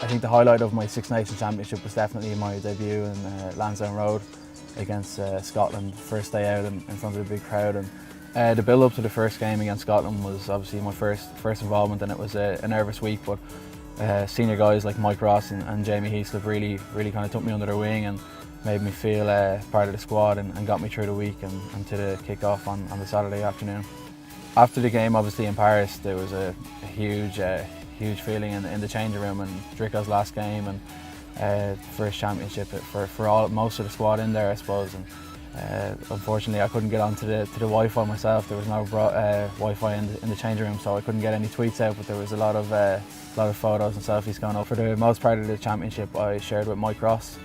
I think the highlight of my Six Nations Championship was definitely my debut in Lansdowne Road against Scotland, first day out in front of a big crowd. And the build up to the first game against Scotland was obviously my first involvement, and it was a nervous week, but senior guys like Mike Ross and Jamie Heaslip really kind of took me under their wing and made me feel part of the squad and got me through the week and to the kick-off on the Saturday afternoon. After the game, obviously in Paris, there was a huge feeling in the changing room, and Drico's last game and first championship for most of the squad in there, I suppose. And unfortunately, I couldn't get onto the Wi-Fi myself. There was no Wi-Fi in the changing room, so I couldn't get any tweets out. But there was a lot of photos and selfies going up. For the most part of the championship, I shared with Mike Ross,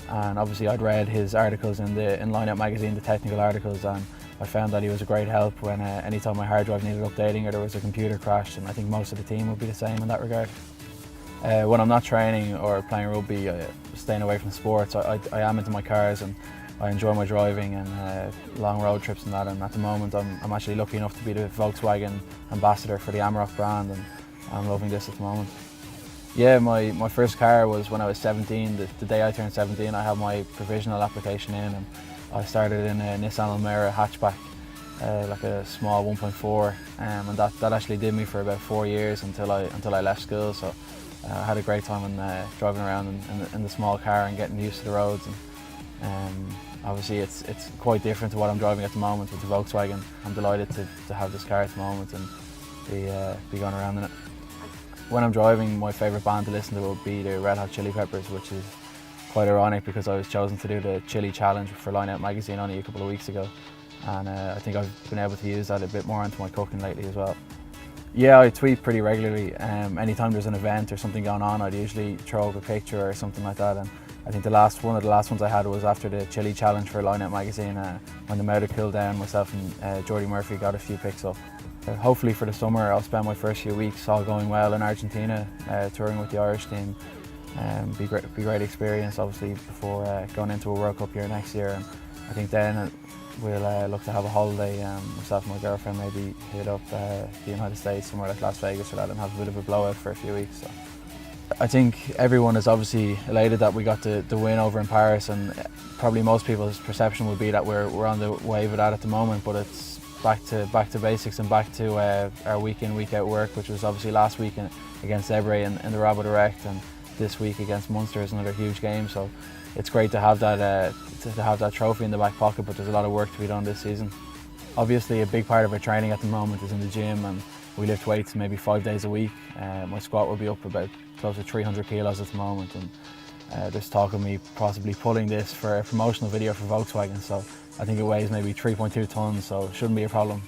and obviously I'd read his articles in Lineout magazine, the technical articles, and I found that he was a great help when anytime my hard drive needed updating or there was a computer crash, and I think most of the team would be the same in that regard. When I'm not training or playing rugby, staying away from sports, I am into my cars and I enjoy my driving and long road trips and that. And at the moment, I'm actually lucky enough to be the Volkswagen ambassador for the Amarok brand, and I'm loving this at the moment. Yeah, my first car was when I was 17. The day I turned 17, I had my provisional application in, and I started in a Nissan Almera hatchback, like a small 1.4, and that actually did me for about 4 years until I left school. So I had a great time driving around in the small car and getting used to the roads. And obviously it's quite different to what I'm driving at the moment with the Volkswagen. I'm delighted to have this car at the moment and be going around in it. When I'm driving, my favourite band to listen to would be the Red Hot Chili Peppers, which is quite ironic because I was chosen to do the Chili Challenge for Lineout magazine only a couple of weeks ago, and I think I've been able to use that a bit more into my cooking lately as well. Yeah, I tweet pretty regularly. Anytime there's an event or something going on, I'd usually throw up a picture or something like that. And I think one of the last ones I had was after the Chili Challenge for Lineout magazine, when the Mouta cooled down, myself and Jordy Murphy got a few pics up. Hopefully for the summer I'll spend my first few weeks all going well in Argentina, touring with the Irish team. Be great experience obviously before going into a World Cup year next year, and I think then we'll look to have a holiday, myself and my girlfriend, maybe hit up the United States, somewhere like Las Vegas or that, and have a bit of a blowout for a few weeks. So I think everyone is obviously elated that we got the win over in Paris, and probably most people's perception will be that we're on the wave of that at the moment, but it's back to basics and back to our week in, week out work, which was obviously last week against Ebre in the Rabbit Direct, and this week against Munster is another huge game. So it's great to have that trophy in the back pocket, but there's a lot of work to be done this season. Obviously a big part of our training at the moment is in the gym, and we lift weights maybe 5 days a week. My squat will be up about close to 300 kilos at the moment, and there's talk of me possibly pulling this for a promotional video for Volkswagen, so I think it weighs maybe 3.2 tons, so it shouldn't be a problem.